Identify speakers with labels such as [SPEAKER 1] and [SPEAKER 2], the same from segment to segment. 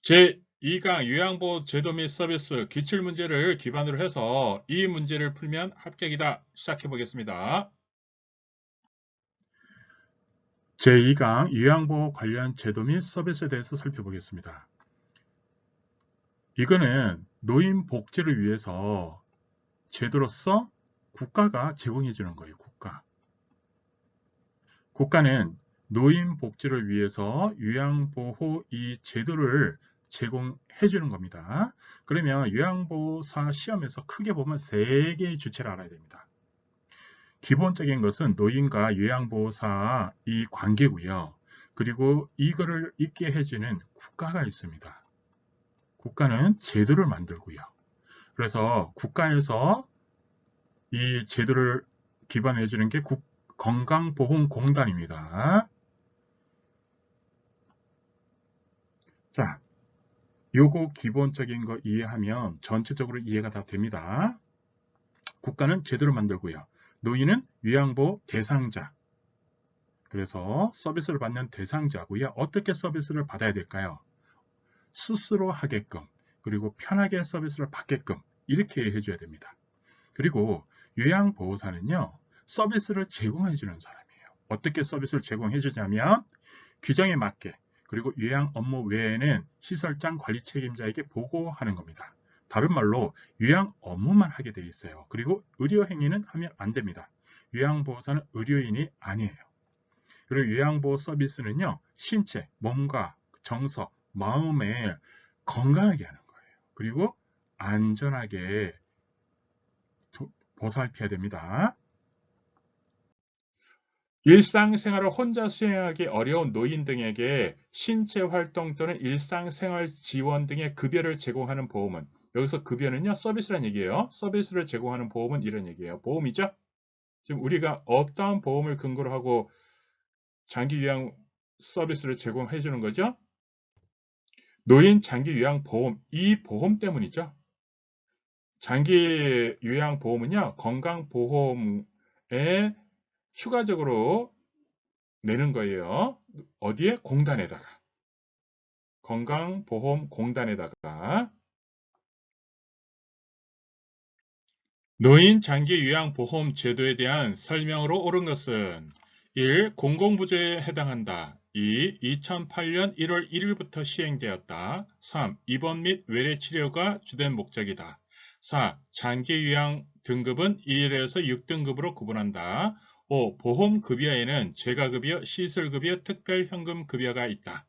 [SPEAKER 1] 제2강 요양보호 제도 및 서비스 기출문제를 기반으로 해서 이 문제를 풀면 합격이다. 시작해 보겠습니다. 제2강 요양보호 관련 제도 및 서비스에 대해서 살펴보겠습니다. 이거는 노인 복지를 위해서 제도로서 국가가 제공해 주는 거예요. 국가는 노인 복지를 위해서 요양보호 이 제도를 제공해 주는 겁니다. 그러면 요양보호사 시험에서 크게 보면 3개의 주체를 알아야 됩니다. 기본적인 것은 노인과 요양보호사 이 관계고요. 그리고 이거를 있게 해주는 국가가 있습니다. 국가는 제도를 만들고요. 그래서 국가에서 이 제도를 기반해 주는 게 건강보험공단입니다. 자, 요거 기본적인 거 이해하면 전체적으로 이해가 다 됩니다. 국가는 제도를 만들고요. 노인은 요양보호 대상자. 그래서 서비스를 받는 대상자고요. 어떻게 서비스를 받아야 될까요? 스스로 하게끔, 그리고 편하게 서비스를 받게끔 이렇게 해줘야 됩니다. 그리고 요양보호사는요, 서비스를 제공해 주는 사람이에요. 어떻게 서비스를 제공해 주냐면 규정에 맞게, 그리고 요양 업무 외에는 시설장 관리 책임자에게 보고하는 겁니다. 다른 말로 요양 업무만 하게 돼 있어요. 그리고 의료 행위는 하면 안 됩니다. 요양보호사는 의료인이 아니에요. 그리고 요양보호 서비스는요, 신체, 몸과 정서, 마음을 건강하게 하는 거예요. 그리고 안전하게 보살펴야 됩니다. 일상생활을 혼자 수행하기 어려운 노인 등에게 신체활동 또는 일상생활 지원 등의 급여를 제공하는 보험은, 여기서 급여는요, 서비스란 얘기예요. 서비스를 제공하는 보험은 이런 얘기예요. 보험이죠? 지금 우리가 어떠한 보험을 근거로 하고 장기 요양 서비스를 제공해 주는 거죠? 노인 장기 요양 보험, 이 보험 때문이죠. 장기 요양 보험은요, 건강보험에 추가적으로 내는 거예요. 어디에? 공단에다가. 건강보험공단에다가. 노인 장기 요양보험 제도에 대한 설명으로 옳은 것은 1. 공공부조에 해당한다. 2. 2008년 1월 1일부터 시행되었다. 3. 입원 및 외래 치료가 주된 목적이다. 4. 장기 요양 등급은 1에서 6등급으로 구분한다. 5. 보험급여에는 재가급여, 시설급여, 특별현금급여가 있다.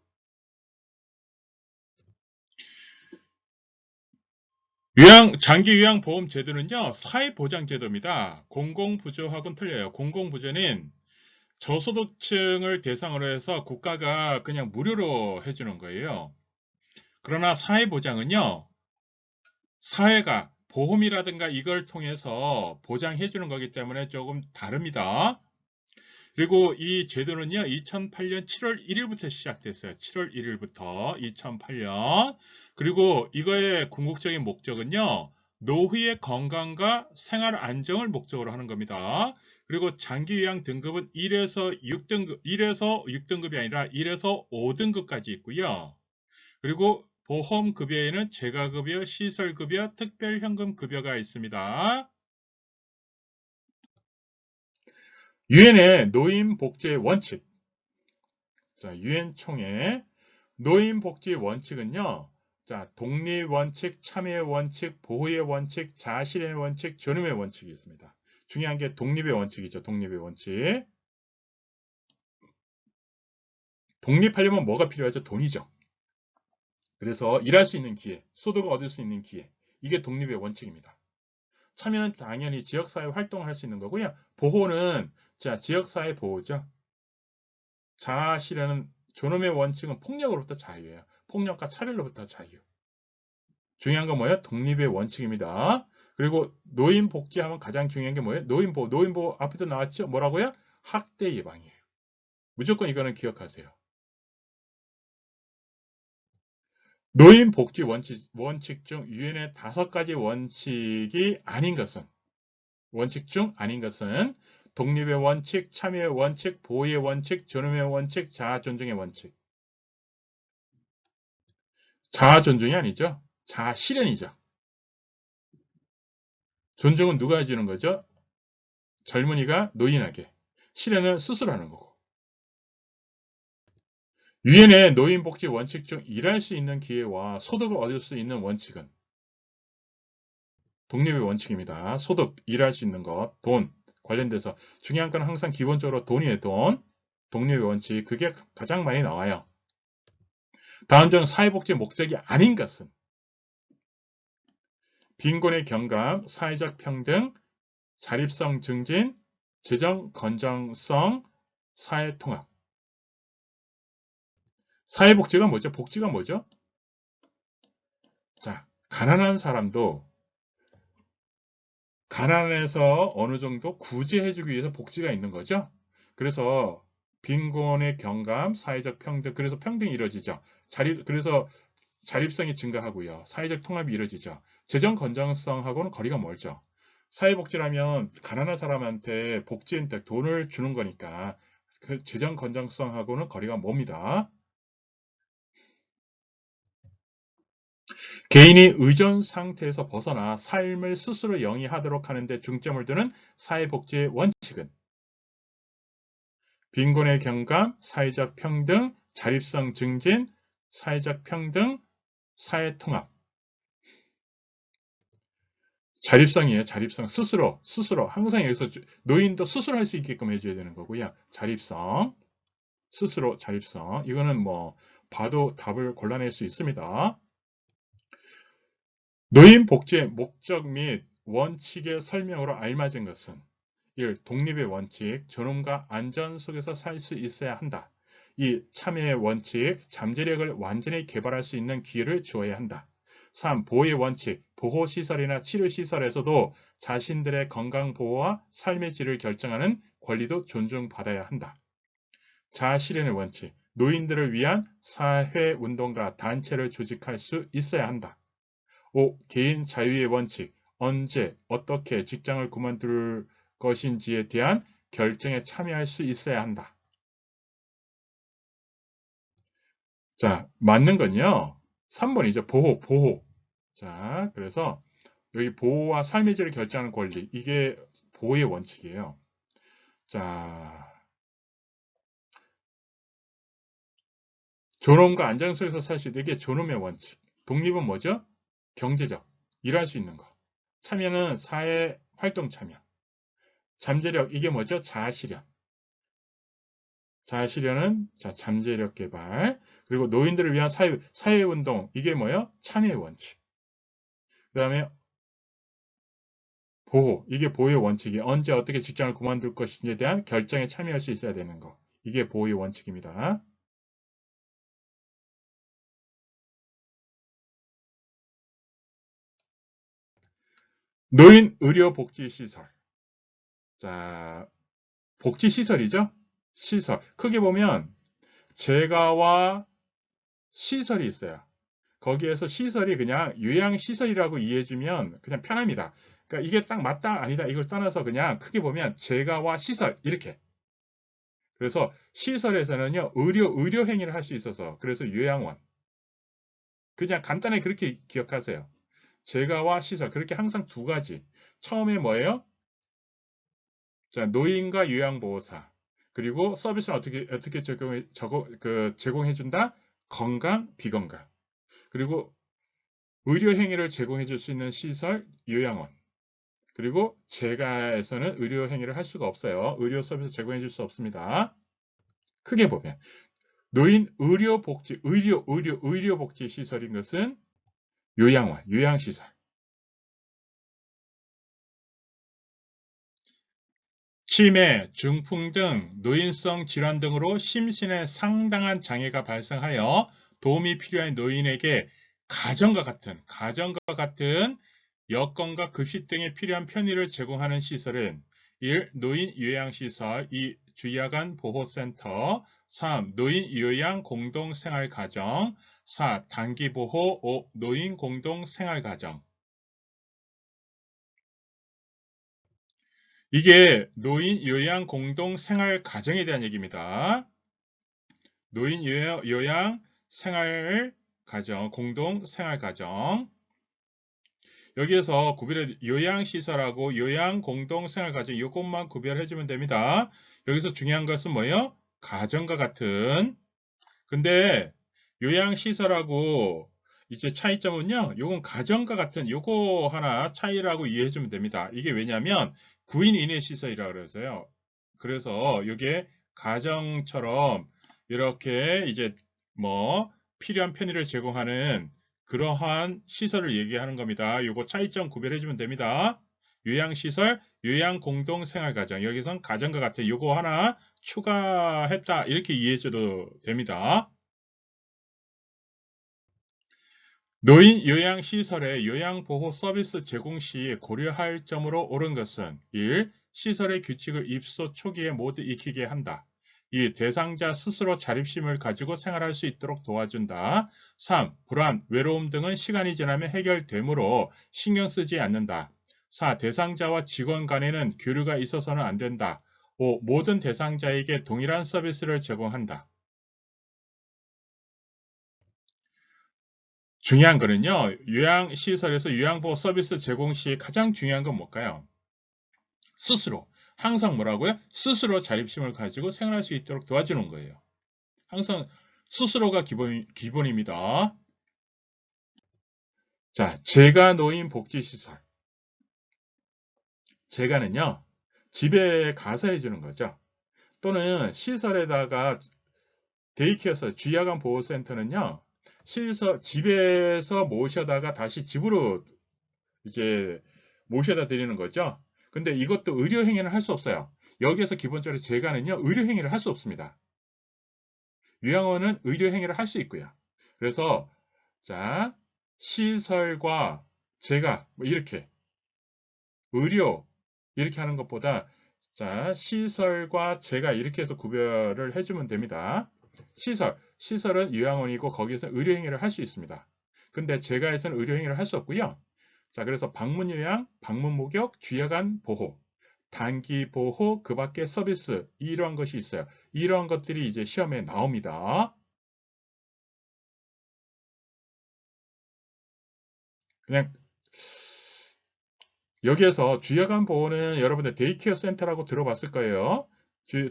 [SPEAKER 1] 장기 요양보험 제도는요, 사회보장제도입니다. 공공부조하고는 틀려요. 공공부조는 저소득층을 대상으로 해서 국가가 그냥 무료로 해주는 거예요. 그러나 사회보장은요, 사회가 보험이라든가 이걸 통해서 보장해주는 거기 때문에 조금 다릅니다. 그리고 이 제도는요, 2008년 7월 1일부터 시작됐어요. 7월 1일부터 2008년. 그리고 이거의 궁극적인 목적은요, 노후의 건강과 생활 안정을 목적으로 하는 겁니다. 그리고 장기 요양 등급은 1에서 6등급이 아니라 1에서 5등급까지 있고요. 그리고 보험급여에는 재가급여, 시설급여, 특별현금급여가 있습니다. 유엔의 노인복지의 원칙. 자, 유엔 총회 노인복지 원칙은요. 자, 독립 원칙, 참여의 원칙, 보호의 원칙, 자실의 원칙, 존엄의 원칙이 있습니다. 중요한 게 독립의 원칙이죠. 독립의 원칙. 독립하려면 뭐가 필요하죠? 돈이죠. 그래서 일할 수 있는 기회, 소득을 얻을 수 있는 기회. 이게 독립의 원칙입니다. 참여는 당연히 지역사회 활동을 할 수 있는 거고요. 보호는 자, 지역사회 보호죠. 자아실현은 존엄의 원칙은 폭력으로부터 자유예요. 폭력과 차별로부터 자유. 중요한 건 뭐예요? 독립의 원칙입니다. 그리고 노인 복지하면 가장 중요한 게 뭐예요? 노인보호. 노인보호 앞에도 나왔죠? 뭐라고요? 학대 예방이에요. 무조건 이거는 기억하세요. 노인 복지 원칙 중 유엔의 5가지 원칙이 아닌 것은 독립의 원칙, 참여의 원칙, 보호의 원칙, 존엄의 원칙, 자아 존중의 원칙. 자아 존중이 아니죠. 자아 실현이죠. 존중은 누가 해주는 거죠? 젊은이가 노인에게. 실현은 스스로 하는 거고. 유엔의 노인복지 원칙 중 일할 수 있는 기회와 소득을 얻을 수 있는 원칙은 독립의 원칙입니다. 소득, 일할 수 있는 것, 돈 관련돼서 중요한 건 항상 기본적으로 돈이에요. 돈. 독립의 원칙. 그게 가장 많이 나와요. 다음 중 사회복지 목적이 아닌 것은 빈곤의 경감, 사회적 평등, 자립성 증진, 재정 건전성, 사회 통합. 사회복지가 뭐죠? 복지가 뭐죠? 자, 가난한 사람도 가난해서 어느 정도 구제해주기 위해서 복지가 있는 거죠. 그래서 빈곤의 경감, 사회적 평등, 그래서 평등이 이루어지죠. 그래서 자립성이 증가하고요. 사회적 통합이 이루어지죠. 재정 건전성하고는 거리가 멀죠. 사회복지라면 가난한 사람한테 복지 혜택, 돈을 주는 거니까 그 재정 건전성하고는 거리가 멉니다. 개인이 의존 상태에서 벗어나 삶을 스스로 영위하도록 하는 데 중점을 두는 사회복지의 원칙은 빈곤의 경감, 사회적 평등, 자립성 증진, 사회적 평등, 사회 통합. 자립성이에요. 자립성. 스스로. 항상 여기서 노인도 스스로 할 수 있게끔 해줘야 되는 거고요. 자립성. 스스로 자립성. 이거는 뭐 봐도 답을 골라낼 수 있습니다. 노인 복지의 목적 및 원칙의 설명으로 알맞은 것은 1. 독립의 원칙, 존엄과 안전 속에서 살 수 있어야 한다. 2. 참여의 원칙, 잠재력을 완전히 개발할 수 있는 기회를 주어야 한다. 3. 보호의 원칙, 보호시설이나 치료시설에서도 자신들의 건강보호와 삶의 질을 결정하는 권리도 존중받아야 한다. 자아실현의 원칙, 노인들을 위한 사회운동가 단체를 조직할 수 있어야 한다. 5. 개인 자유의 원칙, 언제, 어떻게 직장을 그만둘 것인지에 대한 결정에 참여할 수 있어야 한다. 자, 맞는 건요. 3번이죠. 보호. 자, 그래서 여기 보호와 삶의 질을 결정하는 권리, 이게 보호의 원칙이에요. 자, 존엄과 안정 속에서 살 수 있는 게 존엄의 원칙. 독립은 뭐죠? 경제적, 일할 수 있는 거. 참여는 사회 활동 참여. 잠재력, 이게 뭐죠? 자아실현. 자아실현은 잠재력 개발. 그리고 노인들을 위한 사회운동, 이게 뭐예요? 참여의 원칙. 그 다음에 보호, 이게 보호의 원칙이 언제 어떻게 직장을 그만둘 것인지에 대한 결정에 참여할 수 있어야 되는 거. 이게 보호의 원칙입니다. 노인 의료복지시설. 자, 복지시설이죠? 시설. 크게 보면 재가와 시설이 있어요. 거기에서 시설이 그냥 요양시설이라고 이해해주면 그냥 편합니다. 그러니까 이게 딱 맞다 아니다 이걸 떠나서 그냥 크게 보면 재가와 시설 이렇게. 그래서 시설에서는요 의료 행위를 할 수 있어서 그래서 요양원. 그냥 간단하게 그렇게 기억하세요. 재가와 시설 그렇게 항상 두 가지. 처음에 뭐예요? 자, 노인과 요양보호사. 그리고 서비스는 어떻게 제공해준다? 건강, 비건강. 그리고 의료 행위를 제공해 줄 수 있는 시설, 요양원. 그리고 재가에서는 의료 행위를 할 수가 없어요. 의료 서비스 제공해 줄 수 없습니다. 크게 보면 노인 의료복지 시설인 것은 요양원, 요양시설. 치매, 중풍 등 노인성 질환 등으로 심신에 상당한 장애가 발생하여 도움이 필요한 노인에게 가정과 같은 여건과 급식 등에 필요한 편의를 제공하는 시설은 1. 노인 요양시설 2. 주야간 보호센터 3. 노인 요양 공동생활가정 4. 단기보호 5. 노인 공동생활가정. 이게 노인 요양 공동생활가정에 대한 얘기입니다. 노인 요양 생활 가정, 공동 생활 가정. 여기에서 구별해 요양시설하고 요양 공동 생활 가정 이것만 구별해 주면 됩니다. 여기서 중요한 것은 뭐예요? 가정과 같은. 근데 요양시설하고 이제 차이점은요. 요건 가정과 같은 요거 하나 차이라고 이해해 주면 됩니다. 이게 왜냐면 9인 이내 시설이라 그래서요. 그래서 이게 가정처럼 이렇게 이제 뭐 필요한 편의를 제공하는 그러한 시설을 얘기하는 겁니다. 요거 차이점 구별해 주면 됩니다. 요양시설, 요양공동생활가정. 여기선 가정과 같은 요거 하나 추가했다. 이렇게 이해해 줘도 됩니다. 노인 요양시설의 요양보호 서비스 제공 시 고려할 점으로 옳은 것은 1. 시설의 규칙을 입소 초기에 모두 익히게 한다. 2. 대상자 스스로 자립심을 가지고 생활할 수 있도록 도와준다. 3. 불안, 외로움 등은 시간이 지나면 해결되므로 신경 쓰지 않는다. 4. 대상자와 직원 간에는 교류가 있어서는 안 된다. 5. 모든 대상자에게 동일한 서비스를 제공한다. 중요한 거는요. 요양시설에서 요양보호 서비스 제공 시 가장 중요한 건 뭘까요? 스스로. 항상 뭐라고요? 스스로 자립심을 가지고 생활할 수 있도록 도와주는 거예요. 항상 스스로가 기본입니다. 자, 재가 노인 복지시설. 재가는요. 집에 가서 해주는 거죠. 또는 시설에다가 데이케어서 주야간 보호센터는요. 집에서 모셔다가 다시 집으로 이제 모셔다 드리는 거죠. 근데 이것도 의료행위는 할 수 없어요. 여기에서 기본적으로 재가는요, 의료행위를 할 수 없습니다. 요양원은 의료행위를 할 수 있고요. 그래서, 자, 시설과 재가, 뭐 이렇게, 의료, 이렇게 하는 것보다, 자, 시설과 재가 이렇게 해서 구별을 해주면 됩니다. 시설은 요양원이고 거기에서 의료행위를 할 수 있습니다. 근데 재가에서는 의료행위를 할 수 없고요. 자, 그래서 방문 요양, 방문 목욕, 주야간 보호, 단기 보호, 그 밖에 서비스 이러한 것이 있어요. 이러한 것들이 이제 시험에 나옵니다. 그냥 여기에서 주야간 보호는 여러분들 데이케어 센터라고 들어봤을 거예요.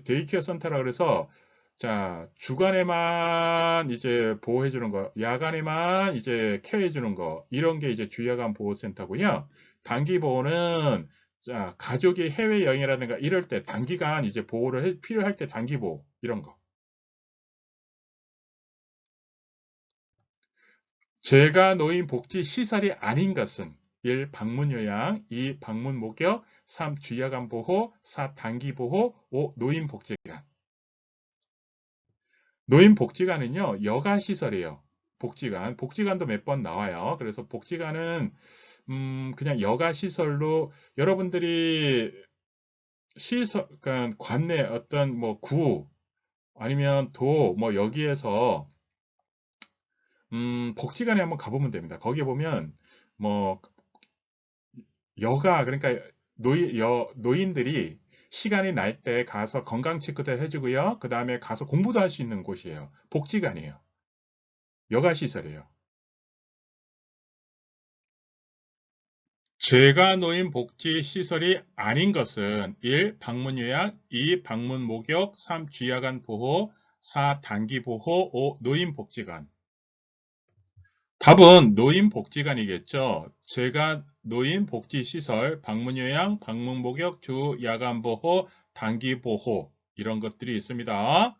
[SPEAKER 1] 데이케어 센터라 그래서 자, 주간에만 이제 보호해 주는 거, 야간에만 이제 케어해 주는 거, 이런 게 이제 주야간 보호센터고요. 단기 보호는 자, 가족이 해외 여행이라든가 이럴 때 단기간 이제 보호를 필요할 때 단기 보호 이런 거. 재가 노인 복지 시설이 아닌 것은 1. 방문 요양, 2. 방문 목욕, 3. 주야간 보호, 4. 단기 보호, 5. 노인 복지관. 노인 복지관은요, 여가 시설이에요. 복지관도 몇 번 나와요. 그래서 복지관은 그냥 여가 시설로 여러분들이 그러니까 관내 어떤 뭐 구 아니면 도 뭐 여기에서 복지관에 한번 가보면 됩니다. 거기에 보면 뭐 여가 그러니까 노인들이 시간이 날 때 가서 건강 체크도 해주고요. 그 다음에 가서 공부도 할 수 있는 곳이에요. 복지관이에요. 여가 시설이에요. 재가 노인 복지 시설이 아닌 것은 1. 방문 요약, 2. 방문 목욕, 3. 주야간 보호, 4. 단기 보호, 5. 노인 복지관. 답은 노인 복지관이겠죠. 재가 노인 복지 시설, 방문 요양, 방문 목욕, 주 야간 보호, 단기 보호 이런 것들이 있습니다.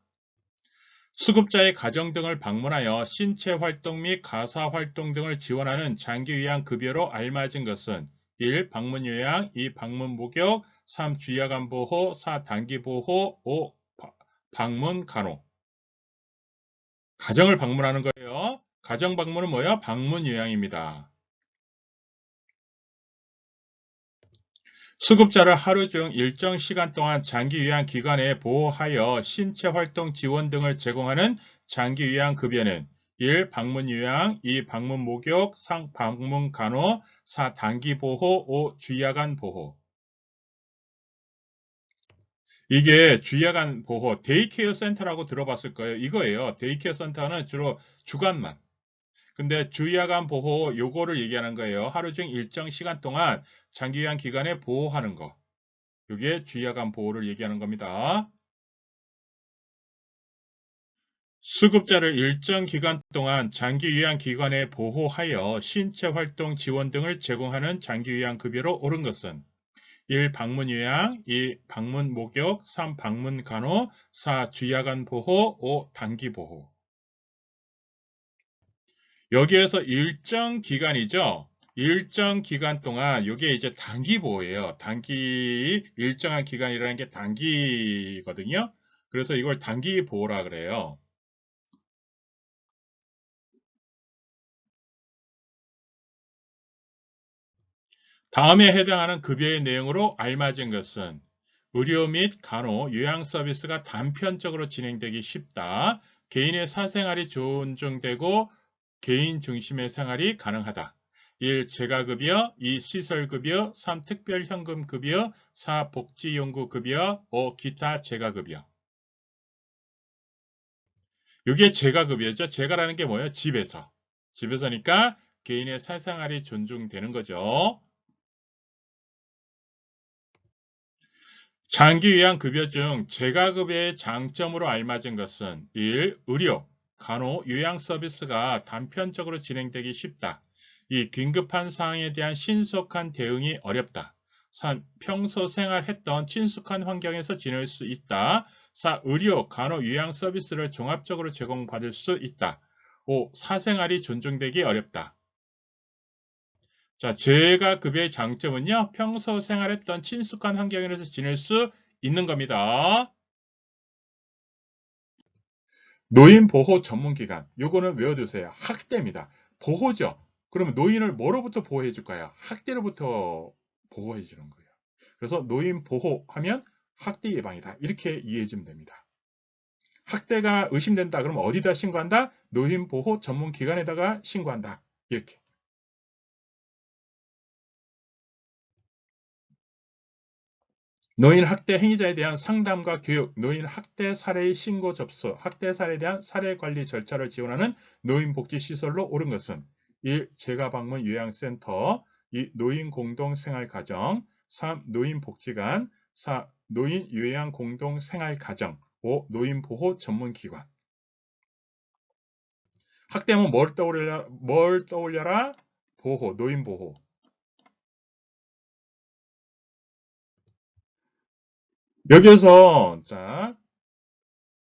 [SPEAKER 1] 수급자의 가정 등을 방문하여 신체 활동 및 가사 활동 등을 지원하는 장기 요양 급여로 알맞은 것은 1. 방문 요양, 2. 방문 목욕, 3. 주야간 보호, 4. 단기 보호, 5. 방문 간호. 가정을 방문하는 거예요. 가정 방문은 뭐야? 방문 요양입니다. 수급자를 하루 중 일정 시간 동안 장기 요양 기관에 보호하여 신체 활동 지원 등을 제공하는 장기 요양 급여는 1. 방문 요양, 2. 방문 목욕, 3. 방문 간호, 4. 단기 보호, 5. 주야간 보호. 이게 주야간 보호, 데이케어 센터라고 들어봤을 거예요. 이거예요. 데이케어 센터는 주로 주간만. 근데 주야간 보호 요거를 얘기하는 거예요. 하루 중 일정 시간 동안 장기요양 기간에 보호하는 거. 이게 주야간 보호를 얘기하는 겁니다. 수급자를 일정 기간 동안 장기요양 기관에 보호하여 신체 활동 지원 등을 제공하는 장기요양 급여로 오른 것은 1. 방문 요양, 2. 방문 목욕, 3. 방문 간호, 4. 주야간 보호, 5. 단기 보호. 여기에서 일정 기간이죠. 일정 기간 동안 이게 이제 단기 보호예요. 단기 일정한 기간이라는 게 단기거든요. 그래서 이걸 단기 보호라 그래요. 다음에 해당하는 급여의 내용으로 알맞은 것은 의료 및 간호, 요양 서비스가 단편적으로 진행되기 쉽다. 개인의 사생활이 존중되고 개인 중심의 생활이 가능하다. 1. 재가급여, 2. 시설급여, 3. 특별현금급여, 4. 복지용구급여, 5. 기타 재가급여. 이게 재가급여죠. 재가라는 게 뭐예요? 집에서. 집에서니까 개인의 사생활이 존중되는 거죠. 장기요양급여 중 재가급여의 장점으로 알맞은 것은 1. 의료, 간호, 요양 서비스가 단편적으로 진행되기 쉽다. 2. 긴급한 상황에 대한 신속한 대응이 어렵다. 3. 평소 생활했던 친숙한 환경에서 지낼 수 있다. 4. 의료, 간호, 요양 서비스를 종합적으로 제공받을 수 있다. 5. 사생활이 존중되기 어렵다. 자, 재가급여의 장점은요, 평소 생활했던 친숙한 환경에서 지낼 수 있는 겁니다. 노인보호 전문기관, 요거는 외워두세요. 학대입니다. 보호죠. 그러면 노인을 뭐로부터 보호해 줄까요? 학대로부터 보호해 주는 거예요. 그래서 노인보호하면 학대 예방이다. 이렇게 이해해 주면 됩니다. 학대가 의심된다. 그러면 어디다 신고한다? 노인보호 전문기관에다가 신고한다. 이렇게. 노인 학대 행위자에 대한 상담과 교육, 노인 학대 사례의 신고 접수, 학대 사례에 대한 사례 관리 절차를 지원하는 노인복지시설로 오른 것은 1. 재가방문 요양센터, 2. 노인공동생활가정, 3. 노인복지관, 4. 노인요양공동생활가정, 5. 노인보호 전문기관. 학대하면 뭘 떠올려라? 보호, 노인보호. 여기에서 자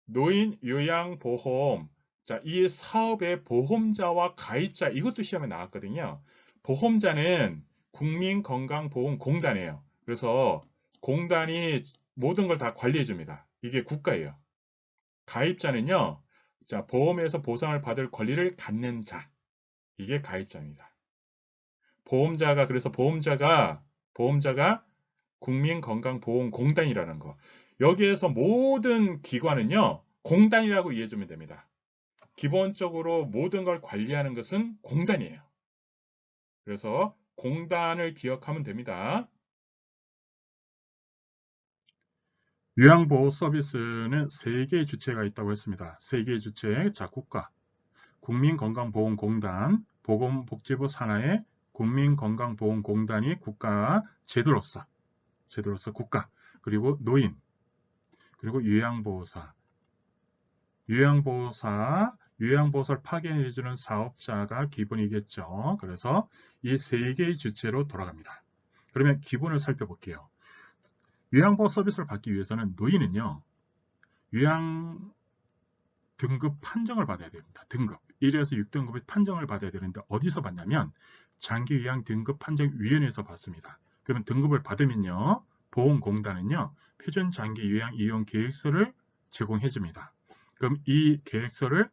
[SPEAKER 1] 노인 요양보험 자, 이 사업의 보험자와 가입자 이것도 시험에 나왔거든요. 보험자는 국민건강보험공단이에요. 그래서 공단이 모든 걸 다 관리해 줍니다. 이게 국가예요. 가입자는요. 자, 보험에서 보상을 받을 권리를 갖는 자. 이게 가입자입니다. 보험자가 그래서 보험자가 국민건강보험공단이라는 거. 여기에서 모든 기관은요. 공단이라고 이해해 주면 됩니다. 기본적으로 모든 걸 관리하는 것은 공단이에요. 그래서 공단을 기억하면 됩니다. 요양보호 서비스는 3개의 주체가 있다고 했습니다. 3개의 주체, 자, 국가, 국민건강보험공단, 보건복지부 산하의 국민건강보험공단이 국가 제도로서 국가, 그리고 노인, 그리고 요양보호사를 파견해주는 사업자가 기본이겠죠. 그래서 이 3개의 주체로 돌아갑니다. 그러면 기본을 살펴볼게요. 요양보호 서비스를 받기 위해서는 노인은요. 요양 등급 판정을 받아야 됩니다. 등급 1에서 6등급의 판정을 받아야 되는데 어디서 받냐면 장기요양 등급 판정위원회에서 받습니다. 그러면 등급을 받으면요. 보험공단은요. 표준 장기요양 이용 계획서를 제공해 줍니다. 그럼 이 계획서를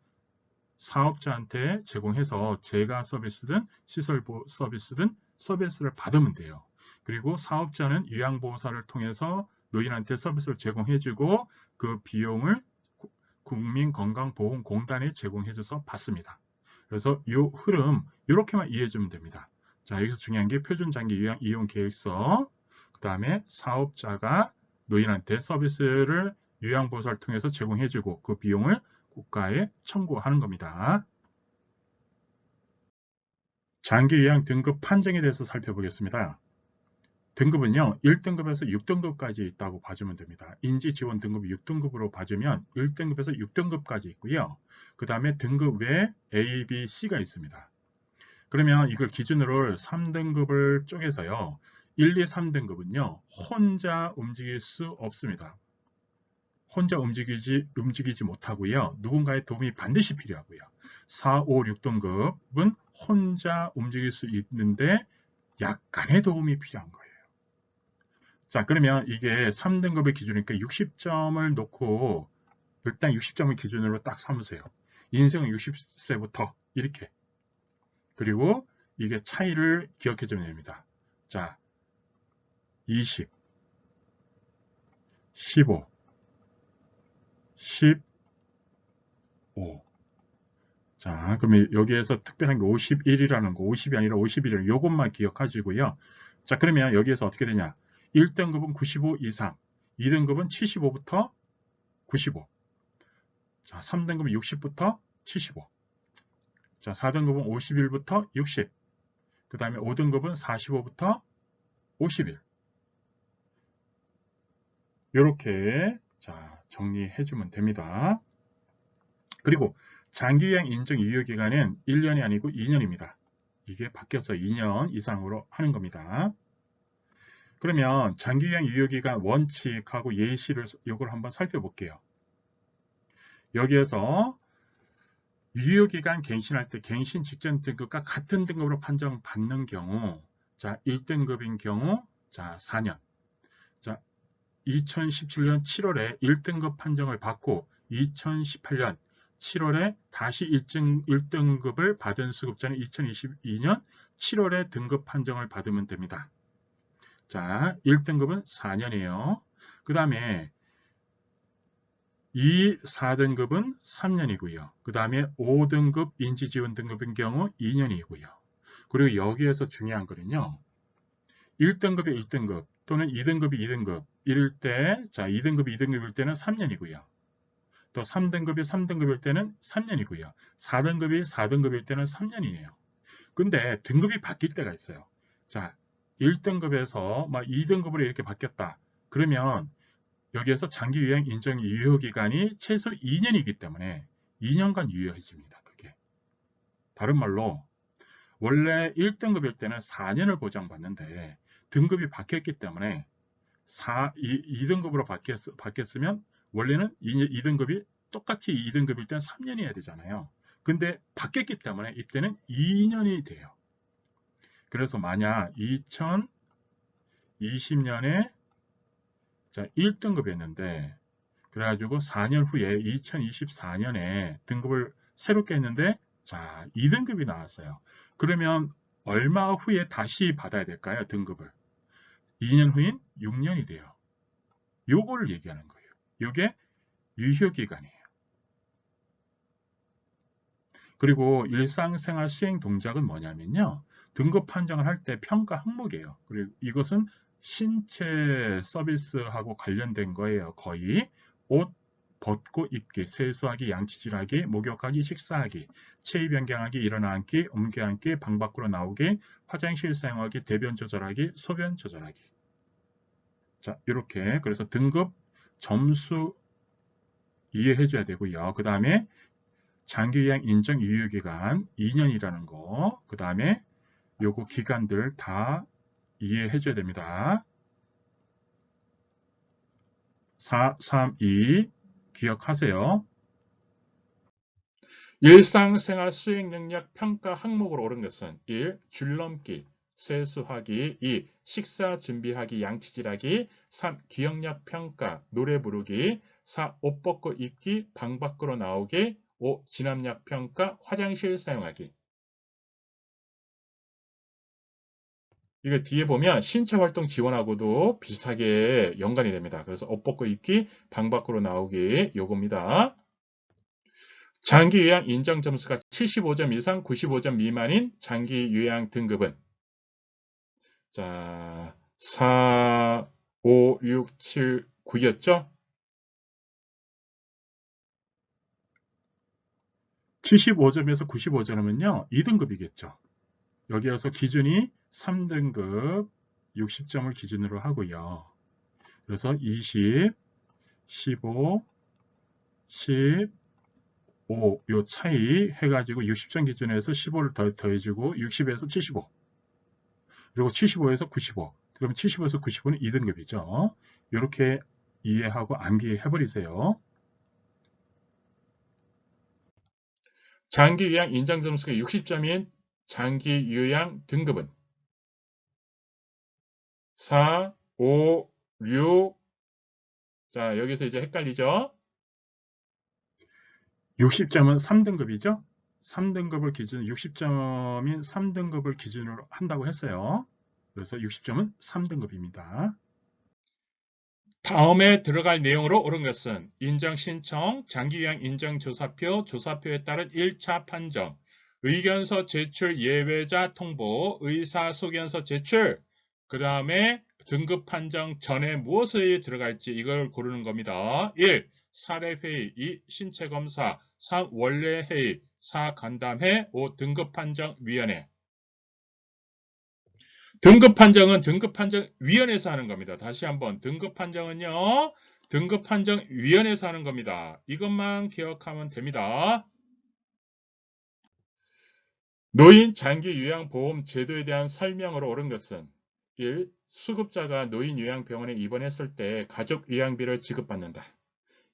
[SPEAKER 1] 사업자한테 제공해서 재가 서비스든 시설 서비스든 서비스를 받으면 돼요. 그리고 사업자는 요양보호사를 통해서 노인한테 서비스를 제공해주고 그 비용을 국민건강보험공단에 제공해줘서 받습니다. 그래서 이 흐름 이렇게만 이해해주면 됩니다. 자, 여기서 중요한 게 표준장기 요양 이용 계획서, 그 다음에 사업자가 노인한테 서비스를 요양보호사를 통해서 제공해주고 그 비용을 국가에 청구하는 겁니다. 장기 요양 등급 판정에 대해서 살펴보겠습니다. 등급은요, 1등급에서 6등급까지 있다고 봐주면 됩니다. 인지지원 등급 6등급으로 봐주면 1등급에서 6등급까지 있고요. 그 다음에 등급 외에 A, B, C가 있습니다. 그러면 이걸 기준으로 3등급을 쪼개서요. 1, 2, 3등급은요. 혼자 움직일 수 없습니다. 혼자 움직이지 못하고요. 누군가의 도움이 반드시 필요하고요. 4, 5, 6등급은 혼자 움직일 수 있는데 약간의 도움이 필요한 거예요. 자, 그러면 이게 3등급의 기준이니까 60점을 놓고 일단 60점을 기준으로 딱 삼으세요. 인생은 60세부터 이렇게. 그리고 이게 차이를 기억해 주면 됩니다. 자, 20, 15, 15. 자, 그러면 여기에서 특별한 게 51이라는 거, 50이 아니라 51이라는 요것만 기억하시고요. 자, 그러면 여기에서 어떻게 되냐? 1등급은 95 이상, 2등급은 75부터 95. 자, 3등급은 60부터 75. 자, 4등급은 51부터 60. 그 다음에 5등급은 45부터 51. 이렇게 자, 정리해주면 됩니다. 그리고 장기요양 인정 유효기간은 1년이 아니고 2년입니다. 이게 바뀌어서 2년 이상으로 하는 겁니다. 그러면 장기요양 유효기간 원칙하고 예시를 이걸 한번 살펴볼게요. 여기에서 유효기간 갱신할 때 갱신 직전 등급과 같은 등급으로 판정받는 경우, 자 1등급인 경우 자 4년, 자 2017년 7월에 1등급 판정을 받고 2018년 7월에 다시 1등급을 받은 수급자는 2022년 7월에 등급 판정을 받으면 됩니다. 자, 1등급은 4년이에요. 그 다음에 4등급은 3년이고요. 그 다음에 5등급 인지지원 등급인 경우 2년이고요. 그리고 여기에서 중요한 거는요. 1등급이 1등급 또는 2등급이 2등급 이럴 때, 자, 2등급이 2등급일 때는 3년이고요. 또 3등급이 3등급일 때는 3년이고요. 4등급이 4등급일 때는 3년이에요. 근데 등급이 바뀔 때가 있어요. 자, 1등급에서 막 2등급으로 이렇게 바뀌었다. 그러면 여기에서 장기요양 인정 유효기간이 최소 2년이기 때문에 2년간 유효해집니다. 그게. 다른 말로 원래 1등급일 때는 4년을 보장받는데 등급이 바뀌었기 때문에 2등급으로 바뀌었으면 원래는 2등급이 똑같이 2등급일 때는 3년이어야 되잖아요. 근데 바뀌었기 때문에 이때는 2년이 돼요. 그래서 만약 2020년에 자 1등급이었는데 그래가지고 4년 후에 2024년에 등급을 새롭게 했는데 자 2등급이 나왔어요. 그러면 얼마 후에 다시 받아야 될까요? 등급을. 2년 후인 6년이 돼요. 요거를 얘기하는 거예요. 요게 유효기간이에요. 그리고 일상생활 수행 동작은 뭐냐면요. 등급 판정을 할 때 평가 항목이에요. 그리고 이것은 신체 서비스하고 관련된 거예요. 거의 옷 벗고 입기, 세수하기, 양치질하기, 목욕하기, 식사하기, 체위 변경하기, 일어나 앉기, 옮겨 앉기, 방 밖으로 나오기, 화장실 사용하기, 대변 조절하기, 소변 조절하기. 자, 이렇게 그래서 등급 점수 이해해 줘야 되고요. 그 다음에 장기요양 인정 유효기간 2년이라는 거, 그 다음에 요거 기간들 다 이해해 줘야 됩니다. 4, 3, 2 기억하세요. 일상생활 수행 능력 평가 항목으로 옳은 것은 1. 줄넘기, 세수하기, 2. 식사 준비하기, 양치질하기, 3. 기억력 평가, 노래 부르기, 4. 옷 벗고 입기, 방 밖으로 나오기, 5. 진압력 평가, 화장실 사용하기. 이거 뒤에 보면 신체 활동 지원하고도 비슷하게 연관이 됩니다. 그래서 옷 벗고 입기, 방 밖으로 나오기 요겁니다. 장기 요양 인정 점수가 75점 이상 95점 미만인 장기 요양 등급은 자 4, 5, 6, 7, 9였죠? 75점에서 95점이면요 2등급이겠죠. 여기에서 기준이 3등급 60점을 기준으로 하고요. 그래서 20, 15, 15 요 차이 해가지고 60점 기준에서 15를 더해주고 60에서 75 그리고 75에서 95 그러면 75에서 95는 2등급이죠. 이렇게 이해하고 암기해버리세요. 장기 요양 인정 점수가 60점인 장기 요양 등급은 4, 5, 6 자, 여기서 이제 헷갈리죠? 60점은 3등급이죠? 3등급을 기준 60점인 3등급을 기준으로 한다고 했어요. 그래서 60점은 3등급입니다. 다음에 들어갈 내용으로 옳은 것은 인정신청, 장기요양 인정조사표, 조사표에 따른 1차 판정, 의견서 제출 예외자 통보, 의사소견서 제출, 그 다음에 등급 판정 전에 무엇이 들어갈지 이걸 고르는 겁니다. 1. 사례회의, 2. 신체검사, 3. 원래회의, 4. 간담회, 5. 등급판정위원회. 등급판정은 등급판정위원회에서 하는 겁니다. 다시 한번 등급판정은요. 등급판정위원회에서 하는 겁니다. 이것만 기억하면 됩니다. 노인 장기요양보험 제도에 대한 설명으로 옳은 것은 1. 수급자가 노인요양병원에 입원했을 때 가족요양비를 지급받는다.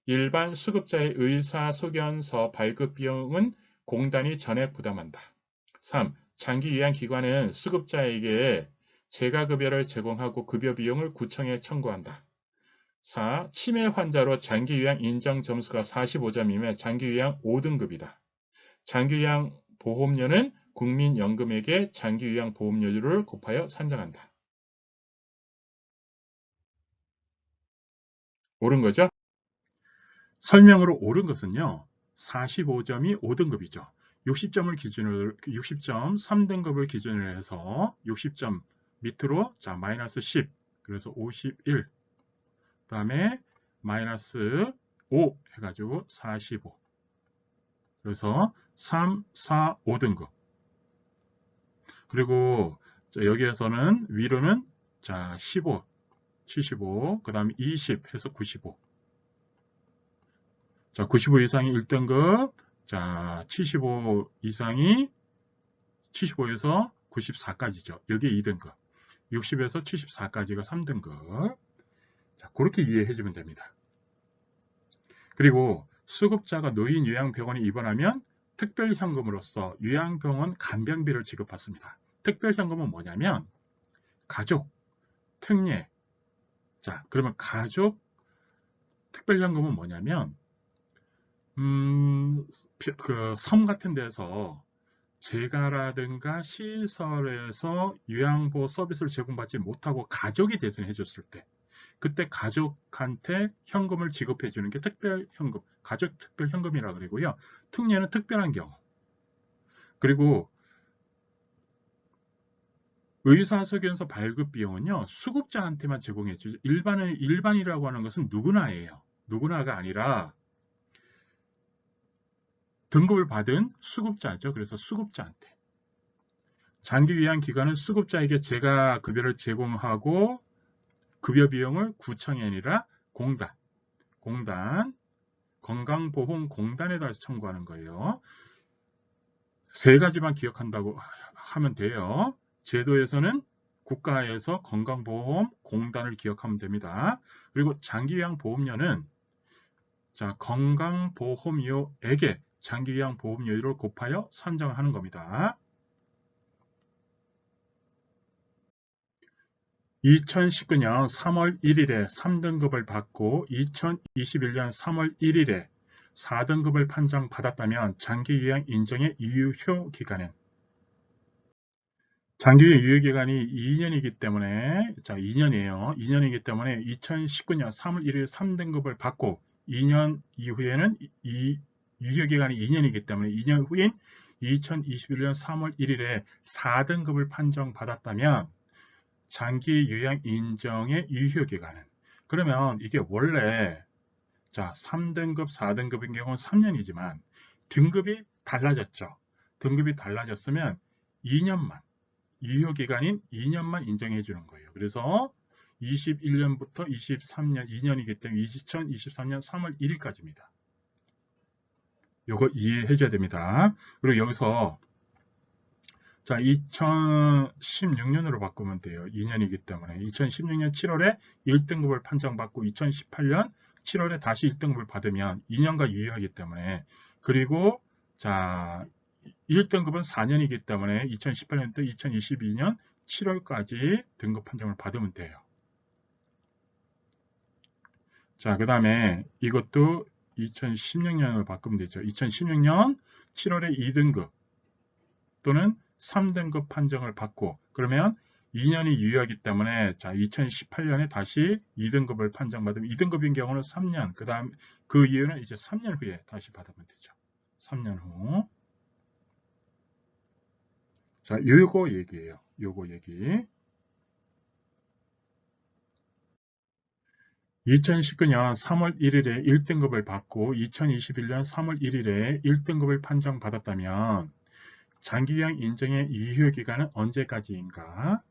[SPEAKER 1] 일반 수급자의 의사소견서 발급 비용은 공단이 전액 부담한다. 3. 장기요양기관은 수급자에게 재가급여를 제공하고 급여 비용을 구청에 청구한다. 4. 치매 환자로 장기요양 인정 점수가 45점이면 장기요양 5등급이다. 장기요양 보험료는 국민연금에게 장기요양 보험료를 곱하여 산정한다. 옳은 거죠? 설명으로 옳은 것은요. 45점이 5등급이죠. 60점 3등급을 기준으로 해서 60점 밑으로 자 마이너스 10 그래서 51 그 다음에 마이너스 5 해가지고 45 그래서 3, 4, 5등급 그리고 여기에서는 위로는 자 15, 75 그 다음에 20 해서 95 자 95 이상이 1등급 자 75 이상이 75에서 94까지죠. 여기에 2등급 60에서 74까지가 3등급 자, 그렇게 이해해주면 됩니다. 그리고 수급자가 노인요양병원에 입원하면 특별현금으로서 요양병원 간병비를 지급받습니다. 특별현금은 뭐냐면 가족, 특례 자 그러면 가족 특별현금은 뭐냐면 그 섬 같은 데서 재가라든가 시설에서 요양보호 서비스를 제공받지 못하고 가족이 대신해 줬을 때 그때 가족한테 현금을 지급해 주는 게 특별현금, 가족 특별현금이라고 그러고요. 특례는 특별한 경우. 그리고 의사소견서 발급 비용은요. 수급자한테만 제공해 주죠. 일반이라고 하는 것은 누구나예요. 누구나가 아니라 등급을 받은 수급자죠. 그래서 수급자한테. 장기요양기관은 수급자에게 재가급여를 제공하고 급여 비용을 구청이 아니라 공단, 건강보험공단에다 청구하는 거예요. 세 가지만 기억한다고 하면 돼요. 제도에서는 국가에서 건강보험공단을 기억하면 됩니다. 그리고 장기요양보험료는 자, 건강보험료에게 장기요양보험료를 곱하여 산정하는 겁니다. 2019년 3월 1일에 3등급을 받고 2021년 3월 1일에 4등급을 판정받았다면 장기요양 인정의 유효기간은 장기요양 유효기간이 2년이기 때문에 자 2년이에요. 2년이기 때문에 2019년 3월 1일 3등급을 받고 2년 이후에는 유효기간이 2년이기 때문에 2년 후인 2021년 3월 1일에 4등급을 판정받았다면 장기 요양 인정의 유효기간은 그러면 이게 원래 자 3등급 4등급인 경우는 3년이지만 등급이 달라졌죠. 등급이 달라졌으면 2년만 유효기간인 2년만 인정해 주는 거예요. 그래서 21년부터 23년 2년이기 때문에 2023년 3월 1일까지입니다. 요거 이해해 줘야 됩니다. 그리고 여기서 자 2016년으로 바꾸면 돼요. 2년이기 때문에 2016년 7월에 1등급을 판정받고 2018년 7월에 다시 1등급을 받으면 2년간 유효하기 때문에, 그리고 자 1등급은 4년이기 때문에 2018년부터 2022년 7월까지 등급 판정을 받으면 돼요. 자, 그 다음에 이것도 2016년으로 바꾸면 되죠. 2016년 7월에 2등급 또는 3등급 판정을 받고, 그러면 2년이 유효하기 때문에 자 2018년에 다시 2등급을 판정받으면 2등급인 경우는 3년, 그 다음 그 이유는 이제 3년 후에 다시 받으면 되죠. 3년 후. 자, 요거 얘기예요. 요거 얘기. 2019년 3월 1일에 1등급을 받고 2021년 3월 1일에 1등급을 판정받았다면 장기유형 인정의 유효기간은 언제까지인가?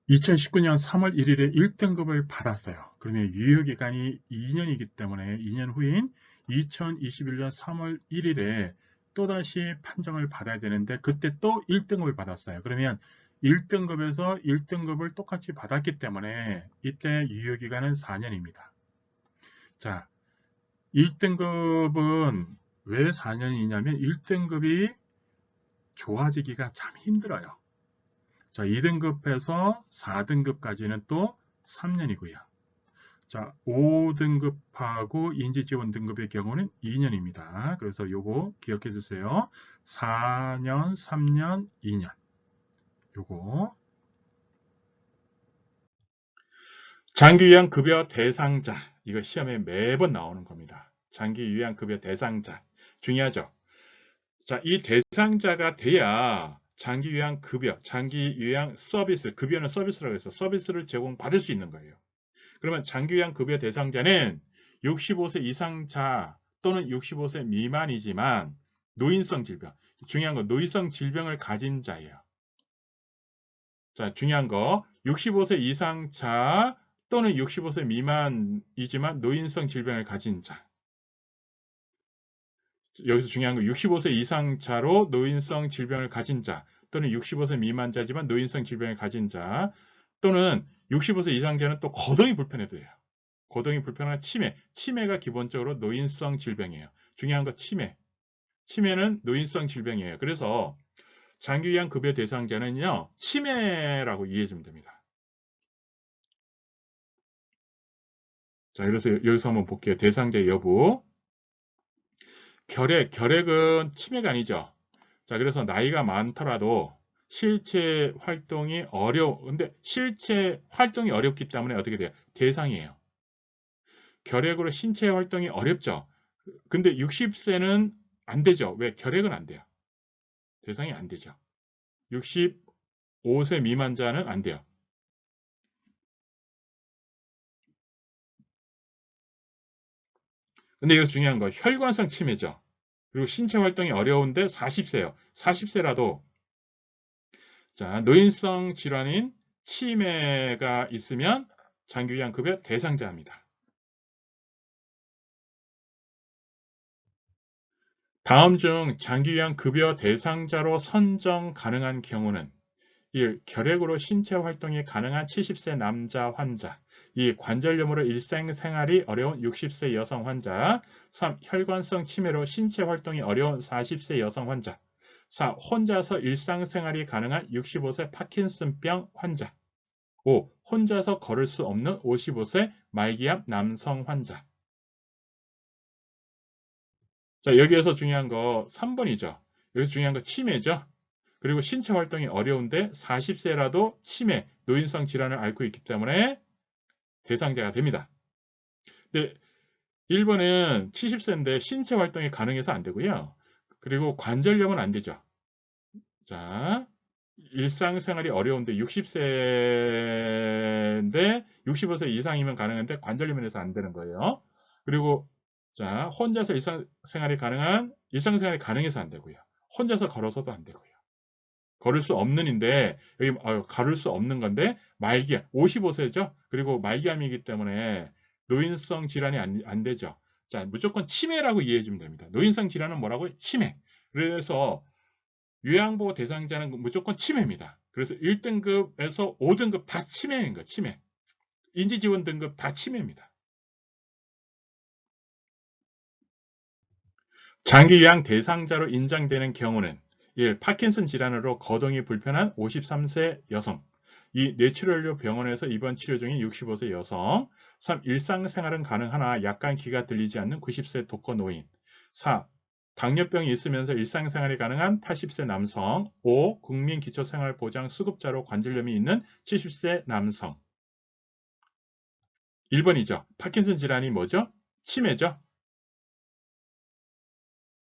[SPEAKER 1] 2019년 3월 1일에 1등급을 받았어요. 그러면 유효기간이 2년이기 때문에 2년 후인 2021년 3월 1일에 또다시 판정을 받아야 되는데 그때 또 1등급을 받았어요. 그러면 1등급에서 1등급을 똑같이 받았기 때문에 이때 유효기간은 4년입니다. 자, 1등급은 왜 4년이냐면 1등급이 좋아지기가 참 힘들어요. 자, 2등급에서 4등급까지는 또 3년이고요. 자, 5등급하고 인지지원 등급의 경우는 2년입니다. 그래서 요거 기억해 주세요. 4년, 3년, 2년. 요거. 장기유형 급여 대상자. 이거 시험에 매번 나오는 겁니다. 장기유형 급여 대상자. 중요하죠. 자, 이 대상자가 돼야 장기유형 급여, 장기유형 서비스, 급여는 서비스라고 해서 서비스를 제공받을 수 있는 거예요. 그러면 장기유형 급여 대상자는 65세 이상자 또는 65세 미만이지만 노인성 질병, 중요한 건 노인성 질병을 가진 자예요. 자, 중요한 거 65세 이상자 또는 65세 미만이지만 노인성 질병을 가진 자. 여기서 중요한 거 65세 이상자로 노인성 질병을 가진 자 또는 65세 미만자지만 노인성 질병을 가진 자 또는 65세 이상자는 또 거동이 불편해도 돼요. 거동이 불편한 치매. 치매가 기본적으로 노인성 질병이에요. 중요한 거 치매. 치매는 노인성 질병이에요. 그래서 장기유형 급여 대상자는요. 치매라고 이해해 주면 됩니다. 자, 그래서 여기서 한번 볼게요. 대상자 여부. 결핵은 치매가 아니죠. 자, 그래서 나이가 많더라도 실체 활동이 근데 실체 활동이 어렵기 때문에 어떻게 돼요? 대상이에요. 결핵으로 신체 활동이 어렵죠. 근데 60세는 안 되죠. 왜? 결핵은 안 돼요. 대상이 안 되죠. 65세 미만자는 안 돼요. 근데 이거 중요한 거 혈관성 치매죠. 그리고 신체 활동이 어려운데 40세요. 40세라도 자, 노인성 질환인 치매가 있으면 장기유형 급여 대상자입니다. 다음 중 장기유형 급여 대상자로 선정 가능한 경우는 1. 결핵으로 신체 활동이 가능한 70세 남자 환자. 2. 관절염으로 일상생활이 어려운 60세 여성 환자. 3. 혈관성 치매로 신체 활동이 어려운 40세 여성 환자. 4. 혼자서 일상생활이 가능한 65세 파킨슨병 환자. 5. 혼자서 걸을 수 없는 55세 말기암 남성 환자. 자, 여기에서 중요한 거 3번이죠. 여기서 중요한 거 치매죠. 그리고 신체 활동이 어려운데 40세라도 치매, 노인성 질환을 앓고 있기 때문에 대상자가 됩니다. 근데 1번은 70세인데 신체 활동이 가능해서 안 되고요. 그리고 관절염은 안 되죠. 자, 일상생활이 어려운데 60세인데 65세 이상이면 가능한데 관절염에서 안 되는 거예요. 그리고 자, 혼자서 일상생활이 가능해서 안 되고요. 혼자서 걸어서도 안 되고요. 걸을 수 없는인데, 여기 걸을 수 없는 건데, 말기암, 55세죠? 그리고 말기암이기 때문에 노인성 질환이 안 되죠. 자, 무조건 치매라고 이해해 주면 됩니다. 노인성 질환은 뭐라고요? 치매. 그래서 요양보호 대상자는 무조건 치매입니다. 그래서 1등급에서 5등급 다 치매인 거예요. 치매. 인지지원 등급 다 치매입니다. 장기 요양 대상자로 인정되는 경우는 1. 파킨슨 질환으로 거동이 불편한 53세 여성. 2. 뇌출혈로 병원에서 입원 치료 중인 65세 여성. 3. 일상생활은 가능하나 약간 귀가 들리지 않는 90세 독거 노인. 4. 당뇨병이 있으면서 일상생활이 가능한 80세 남성. 5. 국민기초생활보장 수급자로 관절염이 있는 70세 남성. 1번이죠. 파킨슨 질환이 뭐죠? 치매죠.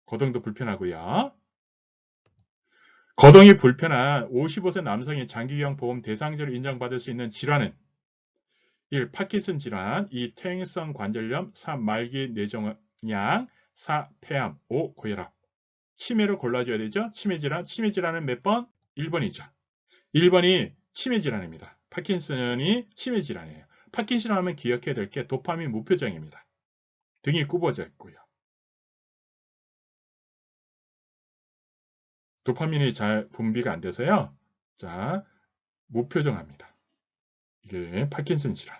[SPEAKER 1] 거동도 불편하고요. 거동이 불편한 55세 남성이 장기요양보험 대상자로 인정받을 수 있는 질환은 1. 파킨슨 질환, 2. 퇴행성 관절염, 3. 말기 뇌종양, 4. 폐암, 5. 고혈압. 치매를 골라줘야 되죠. 치매질환은 몇 번? 1번이죠. 1번이 치매질환입니다. 파킨슨이 치매질환이에요. 파킨슨 하면 기억해야 될 게 도파민 무표정입니다. 등이 굽어져 있고요. 도파민이 잘 분비가 안 돼서요. 자, 무표정합니다. 이게 파킨슨 질환.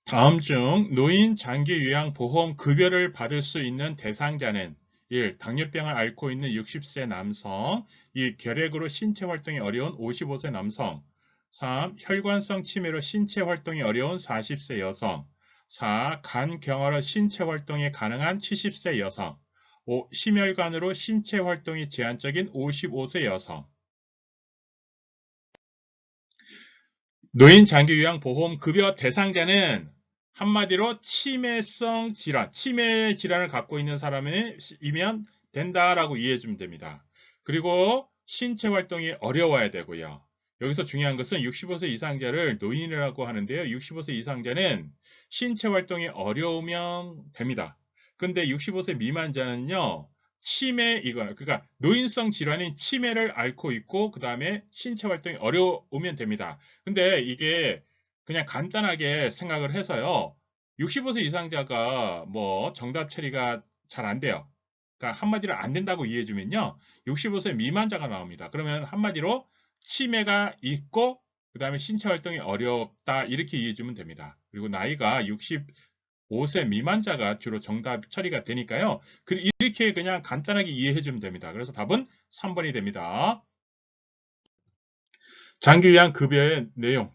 [SPEAKER 1] 다음 중 노인 장기요양보험 급여를 받을 수 있는 대상자는 1. 당뇨병을 앓고 있는 60세 남성. 2. 결핵으로 신체 활동이 어려운 55세 남성. 3. 혈관성 치매로 신체 활동이 어려운 40세 여성. 4. 간경화로 신체 활동이 가능한 70세 여성. 5. 심혈관으로 신체 활동이 제한적인 55세 여성. 노인 장기요양보험 급여 대상자는 한마디로 치매성 질환, 치매 질환을 갖고 있는 사람이면 된다라고 이해해 주면 됩니다. 그리고 신체 활동이 어려워야 되고요. 여기서 중요한 것은 65세 이상자를 노인이라고 하는데요. 65세 이상자는 신체 활동이 어려우면 됩니다. 근데 65세 미만자는요. 치매이거나 그러니까 노인성 질환인 치매를 앓고 있고 그 다음에 신체 활동이 어려우면 됩니다. 근데 이게 그냥 간단하게 생각을 해서요. 65세 이상자가 뭐 정답 처리가 잘 안 돼요. 그러니까 한마디로 안 된다고 이해해 주면요. 65세 미만자가 나옵니다. 그러면 한마디로 치매가 있고 그 다음에 신체 활동이 어렵다 이렇게 이해해 주면 됩니다. 그리고 나이가 65세 미만자가 주로 정답 처리가 되니까요. 이렇게 그냥 간단하게 이해해 주면 됩니다. 그래서 답은 3번이 됩니다. 장기요양 급여의 내용.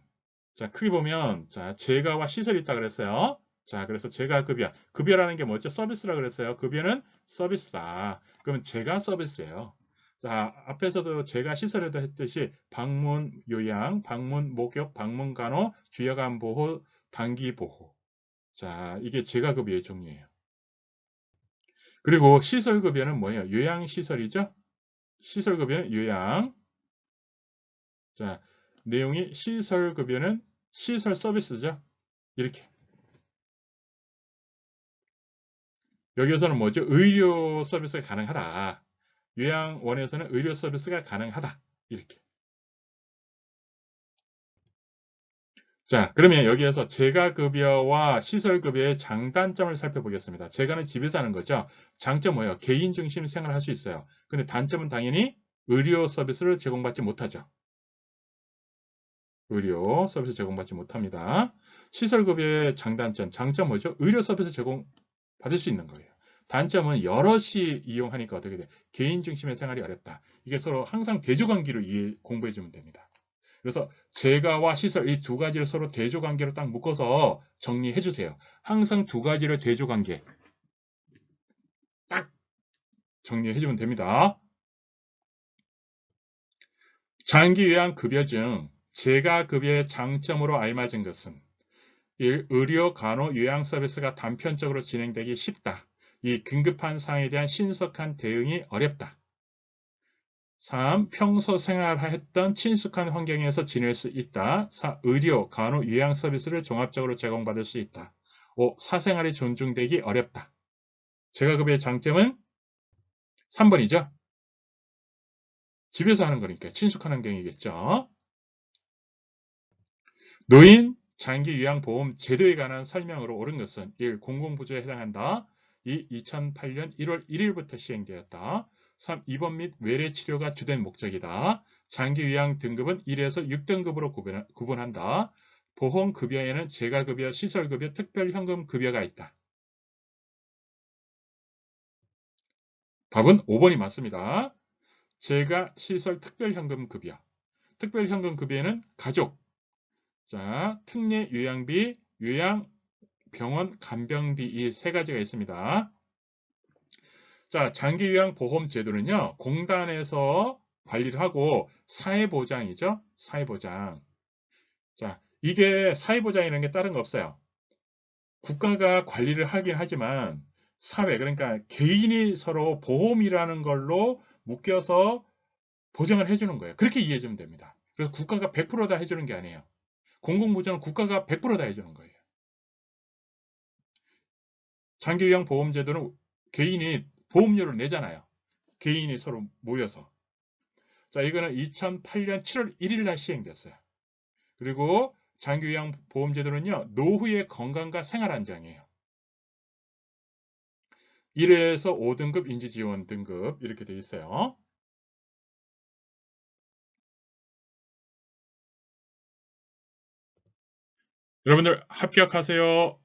[SPEAKER 1] 자, 크게 보면, 자, 재가와 시설이 있다 그랬어요. 자, 그래서 재가 급여. 급여라는 게 뭐죠? 서비스라 그랬어요. 급여는 서비스다. 그러면 재가 서비스예요. 자, 앞에서도 재가 시설에도 했듯이 방문 요양, 방문 목욕, 방문 간호, 주여간 보호, 단기 보호. 자, 이게 재가 급여의 종류예요. 그리고 시설 급여는 뭐예요? 요양 시설이죠? 시설 급여는 요양. 자, 내용이 시설 급여는 시설 서비스죠. 이렇게. 여기에서는 뭐죠? 의료 서비스가 가능하다. 요양원에서는 의료 서비스가 가능하다. 이렇게. 자, 그러면 여기에서 재가급여와 시설급여의 장단점을 살펴보겠습니다. 재가는 집에서 하는 거죠. 장점 뭐예요? 개인 중심 생활을 할 수 있어요. 근데 단점은 당연히 의료 서비스를 제공받지 못하죠. 의료 서비스 제공받지 못합니다. 시설급여의 장단점, 장점 뭐죠? 의료 서비스 제공받을 수 있는 거예요. 단점은 여럿이 이용하니까 어떻게 돼? 개인 중심의 생활이 어렵다. 이게 서로 항상 대조관계로 공부해 주면 됩니다. 그래서 재가와 시설 이 두 가지를 서로 대조관계로 딱 묶어서 정리해 주세요. 항상 두 가지를 대조관계 딱 정리해 주면 됩니다. 장기요양급여 중 재가급여의 장점으로 알맞은 것은 1. 의료, 간호, 요양 서비스가 단편적으로 진행되기 쉽다. 2. 긴급한 상황에 대한 신속한 대응이 어렵다. 3. 평소 생활했던 친숙한 환경에서 지낼 수 있다. 4. 의료, 간호, 요양 서비스를 종합적으로 제공받을 수 있다. 5. 사생활이 존중되기 어렵다. 재가급여의 장점은 3번이죠. 집에서 하는 거니까 친숙한 환경이겠죠. 노인 장기요양보험 제도에 관한 설명으로 옳은 것은 1. 공공부조에 해당한다. 2. 2008년 1월 1일부터 시행되었다. 3. 입원 및 외래 치료가 주된 목적이다. 장기요양 등급은 1에서 6등급으로 구분한다. 보험급여에는 재가급여, 시설급여, 특별현금급여가 있다. 답은 5번이 맞습니다. 재가, 시설, 특별현금급여. 특별현금급여는 가족, 자, 특례 요양비, 요양, 병원, 간병비 이 세 가지가 있습니다. 자, 장기요양보험 제도는요, 공단에서 관리를 하고 사회보장이죠. 사회보장. 자, 이게 사회보장이라는 게 다른 거 없어요. 국가가 관리를 하긴 하지만 사회, 그러니까 개인이 서로 보험이라는 걸로 묶여서 보장을 해주는 거예요. 그렇게 이해해 주면 됩니다. 그래서 국가가 100%다 해주는 게 아니에요. 공공보장은 국가가 100%다 해주는 거예요. 장기요양보험제도는 개인이 보험료를 내잖아요. 개인이 서로 모여서. 자, 이거는 2008년 7월 1일 날 시행됐어요. 그리고 장기요양보험제도는요, 노후의 건강과 생활안정이에요. 1에서 5등급 인지지원 등급 이렇게 되어 있어요. 여러분들 합격하세요.